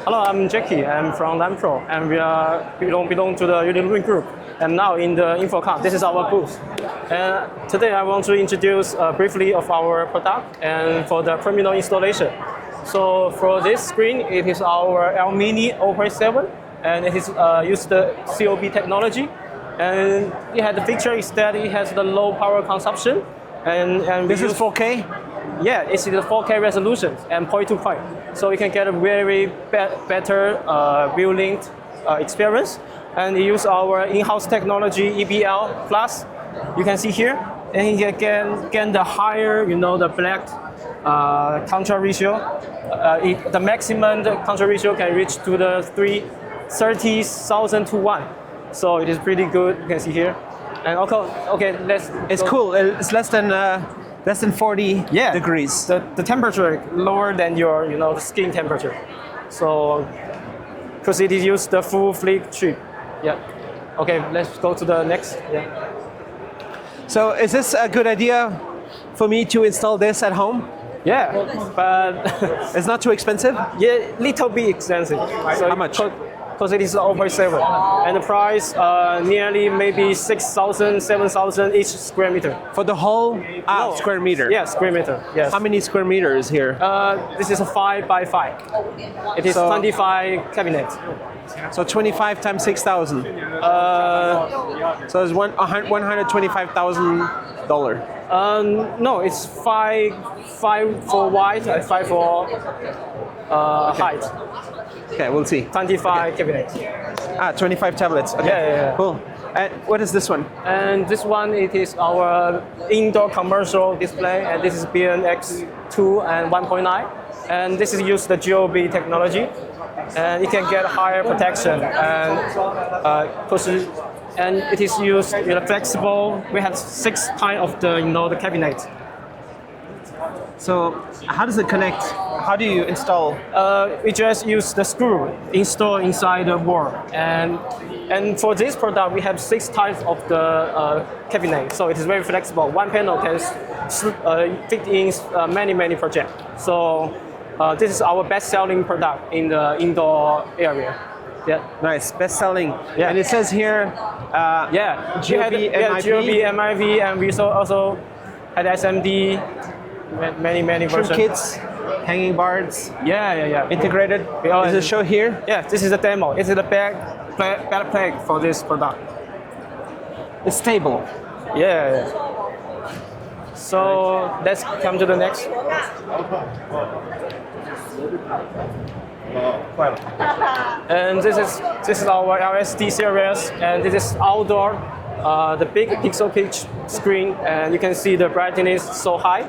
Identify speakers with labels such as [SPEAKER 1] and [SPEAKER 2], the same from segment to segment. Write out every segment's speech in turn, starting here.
[SPEAKER 1] Hello, I'm Jackie. I'm from Lampro, and we belong to the Unilumin group. And now in the InfoComm, this is our booth. And today I want to introduce briefly of our product and for the terminal installation. So for this screen, it is our L Mini 0.7, and it is used the COB technology. And the feature is that it has the low power consumption. And
[SPEAKER 2] this is 4K?
[SPEAKER 1] Yeah, it's the 4K resolution and point to point. So you can get a very better viewing experience. And you use our in-house technology, EBL Plus. You can see here. And you can get the higher, the black contrast ratio. The maximum contrast ratio can reach to the 30,000 to 1. So it is pretty good. You can see here. And okay,
[SPEAKER 2] It's cool. It's less than 40 degrees.
[SPEAKER 1] The temperature lower than your the skin temperature. So because it is used the full flip chip. Yeah. Okay, let's go to the next. Yeah.
[SPEAKER 2] So is this a good idea for me to install this at home?
[SPEAKER 1] Yeah, but
[SPEAKER 2] it's not too expensive?
[SPEAKER 1] Yeah, little bit expensive. So
[SPEAKER 2] how much?
[SPEAKER 1] Because it is 0.7, and the price nearly maybe 6,000, 7,000 each square meter.
[SPEAKER 2] For the whole square meter?
[SPEAKER 1] Yeah, square meter. Yes.
[SPEAKER 2] How many square meters here?
[SPEAKER 1] This is a 5 by 5. It is 25 cabinets.
[SPEAKER 2] So 25 times 6,000. So it's $125,000.
[SPEAKER 1] No, it's five for wide and 5 for height.
[SPEAKER 2] Okay, we'll see.
[SPEAKER 1] 25 cabinets.
[SPEAKER 2] 25 tablets. Okay.
[SPEAKER 1] Yeah.
[SPEAKER 2] Cool. And what is this one?
[SPEAKER 1] And this one, it is our indoor commercial display, and this is BNX2 and 1.9. And this is used the GOB technology, and it can get higher protection and it is used flexible. We have 6 kinds of the cabinet.
[SPEAKER 2] So how does it connect? How do you install?
[SPEAKER 1] We just use the screw installed inside the wall, and for this product we have 6 types of the cabinet, so it is very flexible. One panel can fit in many projects. So this is our best-selling product in the indoor area. Yeah.
[SPEAKER 2] Nice, best-selling.
[SPEAKER 1] Yeah.
[SPEAKER 2] And it says here, GOB,
[SPEAKER 1] MIV, and we also had SMD. Many versions.
[SPEAKER 2] Trim kits, hanging bars.
[SPEAKER 1] Yeah.
[SPEAKER 2] Integrated. Is it show here?
[SPEAKER 1] Yeah, this is the demo. This is the back plate for this product.
[SPEAKER 2] It's stable.
[SPEAKER 1] Yeah. So let's come to the next. And this is our LSD series, and this is outdoor. The big pixel pitch screen, and you can see the brightness so high.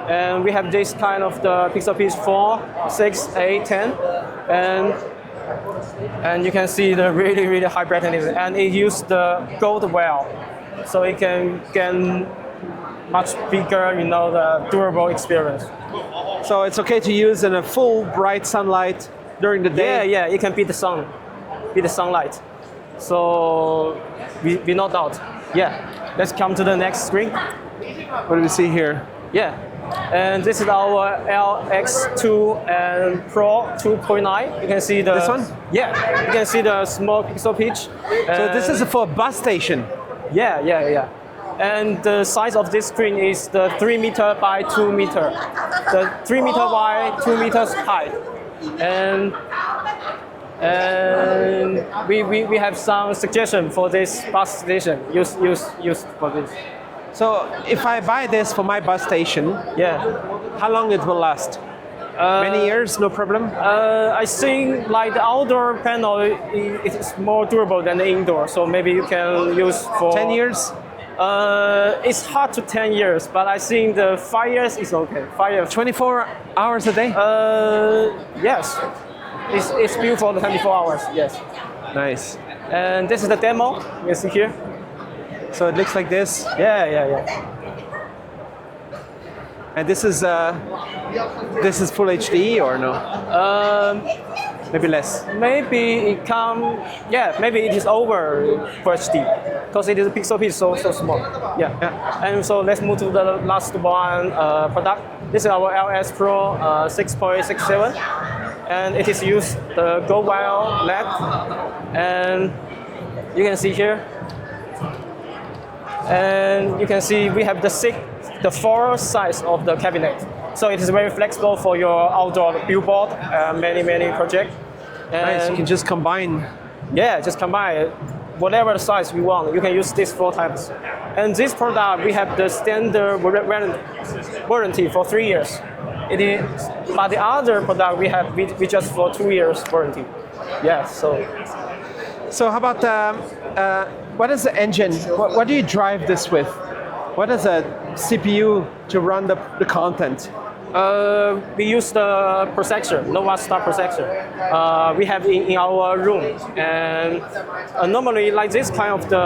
[SPEAKER 1] And we have this kind of the pixel pitch 4, 6, 8, 10, and you can see the really high brightness. And it uses the gold well, so it can get much bigger, the durable experience.
[SPEAKER 2] So it's okay to use in a full bright sunlight during the day.
[SPEAKER 1] Yeah, it can beat the sunlight. So we no doubt. Yeah, let's come to the next screen.
[SPEAKER 2] What do we see here?
[SPEAKER 1] Yeah, and this is our LX2 and Pro 2.9. You can see
[SPEAKER 2] this one?
[SPEAKER 1] Yeah, you can see the small pixel pitch.
[SPEAKER 2] So this is for a bus station?
[SPEAKER 1] Yeah. And the size of this screen is the 3 meter by 2 meter. The 3 meter by 2 meters high. And we have some suggestion for this bus station use for this.
[SPEAKER 2] So if I buy this for my bus station, how long it will last? Many years, no problem?
[SPEAKER 1] I think like the outdoor panel it is more durable than the indoor, so maybe you can use for
[SPEAKER 2] 10 years?
[SPEAKER 1] It's hard to 10 years, but I think the 5 years is okay. 5 years.
[SPEAKER 2] 24 hours a day?
[SPEAKER 1] Yes. It's built for the 24 hours, yes.
[SPEAKER 2] Nice.
[SPEAKER 1] And this is the demo, you can see here.
[SPEAKER 2] So it looks like this?
[SPEAKER 1] Yeah.
[SPEAKER 2] And this is full HD or no? Maybe less.
[SPEAKER 1] Maybe maybe it is over for HD because it is a pixel pitch so small. Yeah. And so let's move to the last one product. This is our LS Pro 6.67. and it is used the gold wire LED, and you can see here, and you can see we have the 4 size of the cabinet, so it is very flexible for your outdoor billboard, many projects.
[SPEAKER 2] Nice. You can just combine.
[SPEAKER 1] Yeah, just combine whatever size you want. You can use these 4 types. And this product, we have the standard warranty for 3 years. But the other product we just for 2 years warranty. Yeah, so.
[SPEAKER 2] So how about what is the engine? What do you drive this with? What is a CPU to run the content?
[SPEAKER 1] We use the processor, Nova Star processor. We have in our room, and normally like this kind of the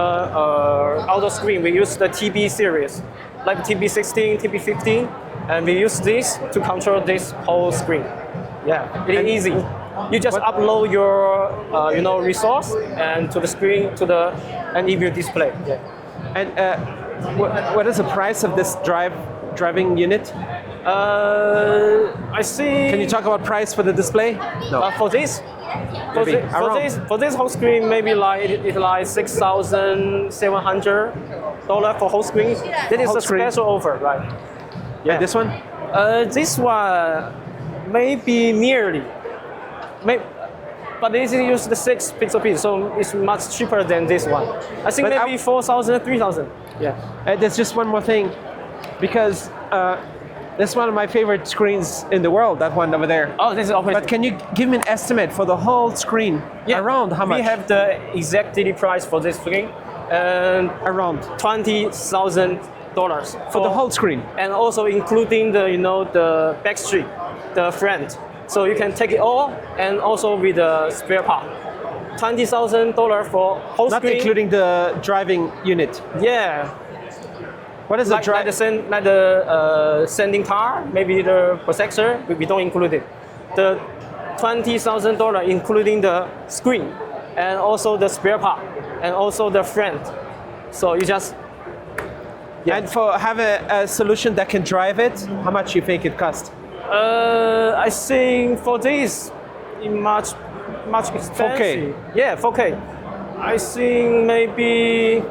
[SPEAKER 1] outdoor screen, we use the TB series, like TB16, TB15, and we use this to control this whole screen. Yeah, it is easy. You just upload your resource and to the screen and it will display. Yeah.
[SPEAKER 2] And what is the price of this driving unit?
[SPEAKER 1] I see.
[SPEAKER 2] Can you talk about price for the display? No.
[SPEAKER 1] For this whole screen, maybe it's like $6,700 for whole screen. That is a special offer, right? Yeah.
[SPEAKER 2] And this one?
[SPEAKER 1] This one maybe nearly. But this is the 6 pixel piece, so it's much cheaper than this one. I think maybe 4,000, 3,000. Yeah.
[SPEAKER 2] There's just one more thing, because this is one of my favorite screens in the world, that one over there.
[SPEAKER 1] Oh, this is operating.
[SPEAKER 2] But can you give me an estimate for the whole screen? Yeah. Around how much?
[SPEAKER 1] We have the exact daily price for this screen, and
[SPEAKER 2] around
[SPEAKER 1] $20,000
[SPEAKER 2] for the whole screen,
[SPEAKER 1] and also including the back strip, the front. So you can take it all, and also with the spare part. $20,000 for whole screen. Not
[SPEAKER 2] including the driving unit.
[SPEAKER 1] Yeah.
[SPEAKER 2] What is
[SPEAKER 1] like the sending car, maybe the processor, we don't include it. The $20,000 including the screen, and also the spare part, and also the front. So you just. Yeah.
[SPEAKER 2] And for have a solution that can drive it, how much you think it costs?
[SPEAKER 1] I think for this, it much expensive.
[SPEAKER 2] 4K.
[SPEAKER 1] Yeah, 4K. I think maybe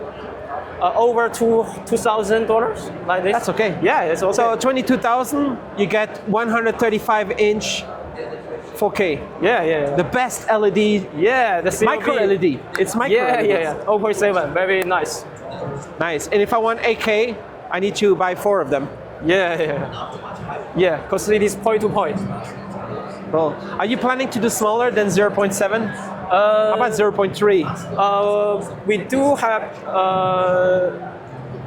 [SPEAKER 1] over $2,000 like this.
[SPEAKER 2] That's okay.
[SPEAKER 1] Yeah, it's okay.
[SPEAKER 2] So 22,000, you get 135-inch 4K.
[SPEAKER 1] Yeah.
[SPEAKER 2] The best LED.
[SPEAKER 1] Yeah, the COB.
[SPEAKER 2] Micro LED. It's micro LED.
[SPEAKER 1] Yeah. 0.7, very nice.
[SPEAKER 2] Nice. And if I want 8K, I need to buy 4 of them.
[SPEAKER 1] Yeah, because it is point to point.
[SPEAKER 2] Cool. Are you planning to do smaller than 0.7? How about 0.3?
[SPEAKER 1] We do have.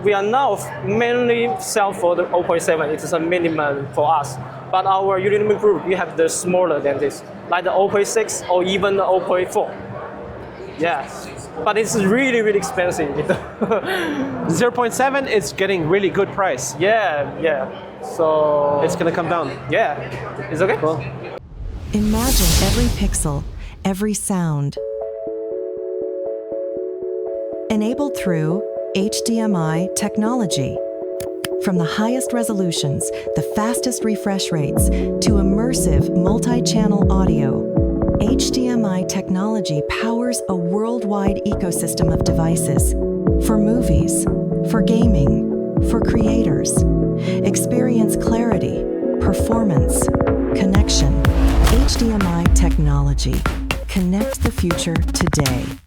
[SPEAKER 1] We are now mainly sell for the 0.7. It is a minimum for us. But our Unilumin group, we have the smaller than this, like the 0.6 or even the 0.4. Yeah, but it's really expensive.
[SPEAKER 2] 0.7 is getting really good price.
[SPEAKER 1] Yeah. So
[SPEAKER 2] it's gonna come down.
[SPEAKER 1] Yeah, it's okay.
[SPEAKER 2] Cool.
[SPEAKER 3] Imagine every pixel, every sound, enabled through HDMI technology. From the highest resolutions, the fastest refresh rates, to immersive multi-channel audio, HDMI technology powers a worldwide ecosystem of devices for movies, for gaming, for creators. Experience clarity, performance, connection. HDMI technology. Connect the future today.